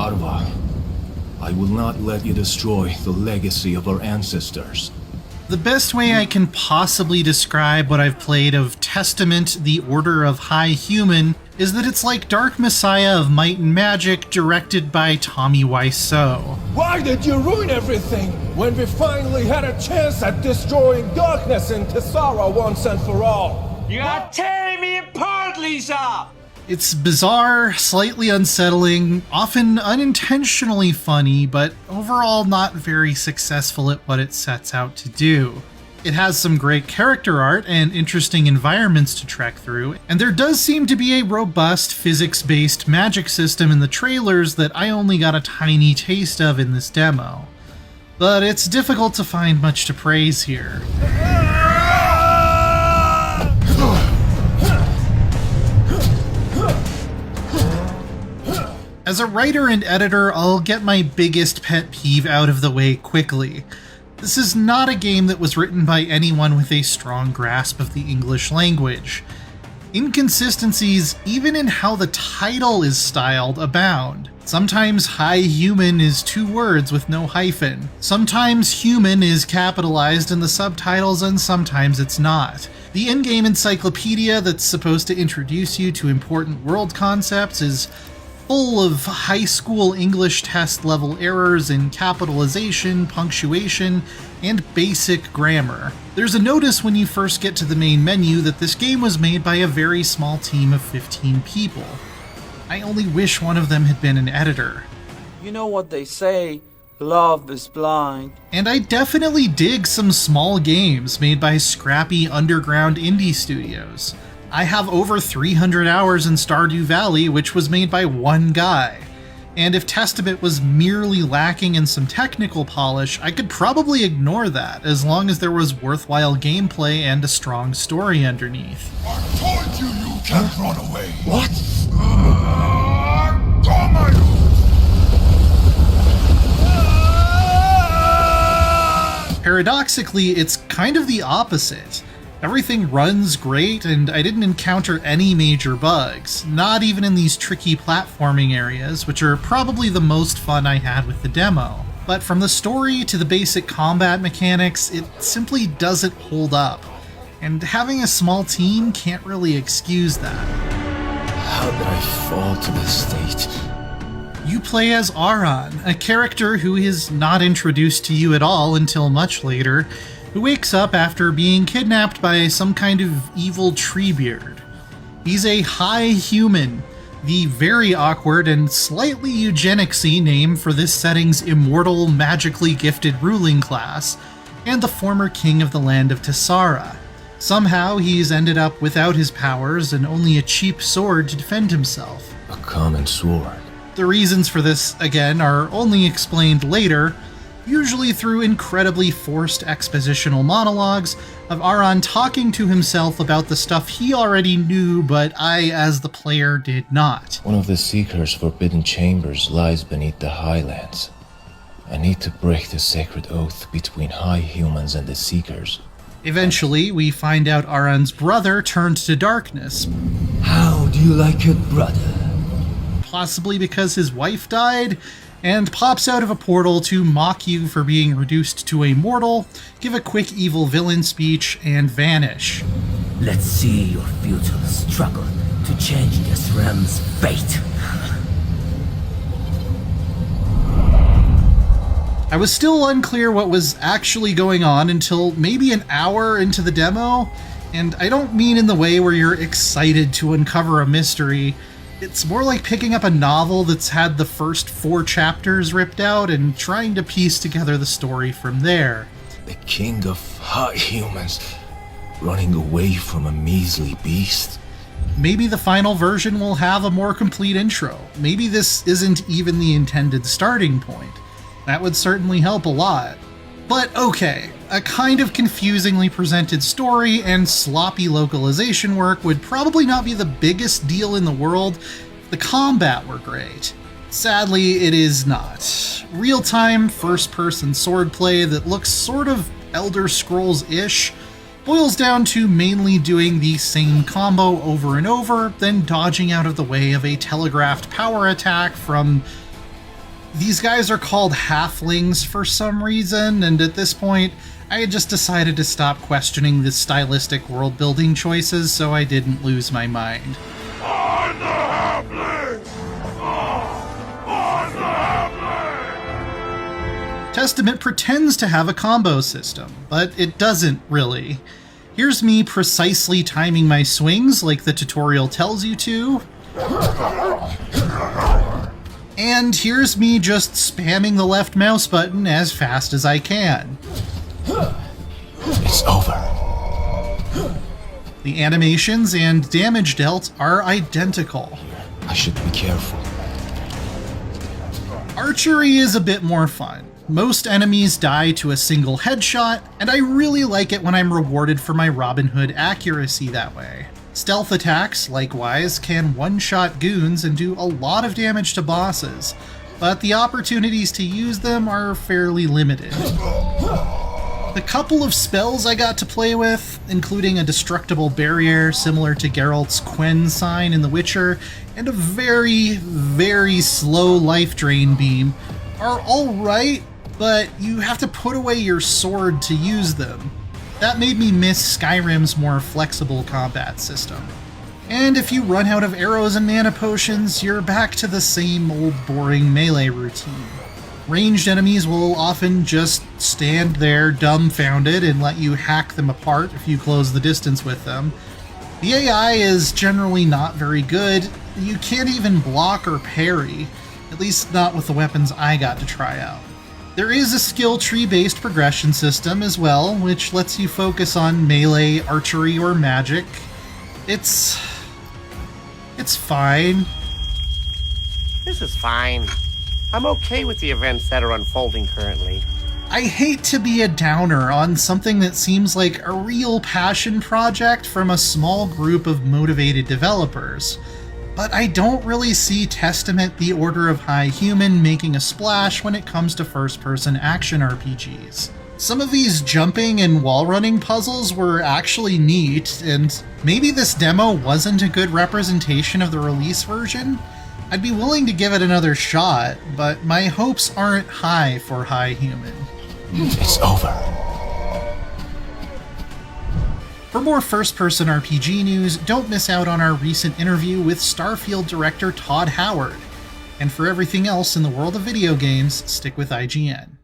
Arva, I will not let you destroy the legacy of our ancestors. The best way I can possibly describe what I've played of Testament: The Order of High Human is that it's like Dark Messiah of Might and Magic directed by Tommy Wiseau. Why did you ruin everything when we finally had a chance at destroying darkness in Tessara once and for all? You are tearing me apart, Lisa! It's bizarre, slightly unsettling, often unintentionally funny, but overall not very successful at what it sets out to do. It has some great character art and interesting environments to trek through, and there does seem to be a robust physics-based magic system in the trailers that I only got a tiny taste of in this demo. But it's difficult to find much to praise here. As a writer and editor, I'll get my biggest pet peeve out of the way quickly. This is not a game that was written by anyone with a strong grasp of the English language. Inconsistencies, even in how the title is styled, abound. Sometimes High Human is 2 words with no hyphen. Sometimes human is capitalized in the subtitles and sometimes it's not. The in-game encyclopedia that's supposed to introduce you to important world concepts is full of high school English test level errors in capitalization, punctuation, and basic grammar. There's a notice when you first get to the main menu that this game was made by a very small team of 15 people. I only wish one of them had been an editor. You know what they say, love is blind. And I definitely dig some small games made by scrappy underground indie studios. I have over 300 hours in Stardew Valley, which was made by one guy. And if Testament was merely lacking in some technical polish, I could probably ignore that, as long as there was worthwhile gameplay and a strong story underneath. I told you can't run away. What? Paradoxically, it's kind of the opposite. Everything runs great, and I didn't encounter any major bugs, not even in these tricky platforming areas, which are probably the most fun I had with the demo. But from the story to the basic combat mechanics, it simply doesn't hold up, and having a small team can't really excuse that. How did I fall to this state? You play as Aran, a character who is not introduced to you at all until much later, who wakes up after being kidnapped by some kind of evil Treebeard. He's a High Human, the very awkward and slightly eugenicsy name for this setting's immortal, magically gifted ruling class, and the former king of the land of Tessara. Somehow he's ended up without his powers and only a cheap sword to defend himself. A common sword. The reasons for this, again, are only explained later, usually through incredibly forced expositional monologues of Aran talking to himself about the stuff he already knew, but I, as the player, did not. One of the Seeker's forbidden chambers lies beneath the Highlands. I need to break the sacred oath between High Humans and the Seekers. Eventually, we find out Aran's brother turned to darkness. How do you like it, brother? Possibly because his wife died, and pops out of a portal to mock you for being reduced to a mortal, give a quick evil villain speech, and vanish. Let's see your futile struggle to change this realm's fate. I was still unclear what was actually going on until maybe an hour into the demo, and I don't mean in the way where you're excited to uncover a mystery. It's more like picking up a novel that's had the first 4 chapters ripped out and trying to piece together the story from there. The king of High Humans running away from a measly beast. Maybe the final version will have a more complete intro. Maybe this isn't even the intended starting point. That would certainly help a lot. But okay, a kind of confusingly presented story and sloppy localization work would probably not be the biggest deal in the world if the combat were great. Sadly, it is not. Real-time, first-person swordplay that looks sort of Elder Scrolls-ish boils down to mainly doing the same combo over and over, then dodging out of the way of a telegraphed power attack from These guys are called halflings for some reason, and at this point, I had just decided to stop questioning the stylistic world-building choices so I didn't lose my mind. I'm the halfling! I'm the halfling! Testament pretends to have a combo system, but it doesn't really. Here's me precisely timing my swings like the tutorial tells you to. And here's me just spamming the left mouse button as fast as I can. It's over. The animations and damage dealt are identical. I should be careful. Archery is a bit more fun. Most enemies die to a single headshot, and I really like it when I'm rewarded for my Robin Hood accuracy that way. Stealth attacks, likewise, can one-shot goons and do a lot of damage to bosses, but the opportunities to use them are fairly limited. The couple of spells I got to play with, including a destructible barrier similar to Geralt's Quen sign in The Witcher, and a very, very slow life drain beam, are alright, but you have to put away your sword to use them. That made me miss Skyrim's more flexible combat system. And if you run out of arrows and mana potions, you're back to the same old boring melee routine. Ranged enemies will often just stand there dumbfounded and let you hack them apart if you close the distance with them. The AI is generally not very good. You can't even block or parry, at least not with the weapons I got to try out. There is a skill tree-based progression system as well, which lets you focus on melee, archery, or magic. It's fine. This is fine. I'm okay with the events that are unfolding currently. I hate to be a downer on something that seems like a real passion project from a small group of motivated developers, but I don't really see Testament: The Order of High Human making a splash when it comes to first-person action RPGs. Some of these jumping and wall-running puzzles were actually neat, and maybe this demo wasn't a good representation of the release version. I'd be willing to give it another shot, but my hopes aren't high for High Human. It's over. For more first-person RPG news, don't miss out on our recent interview with Starfield director Todd Howard. And for everything else in the world of video games, stick with IGN.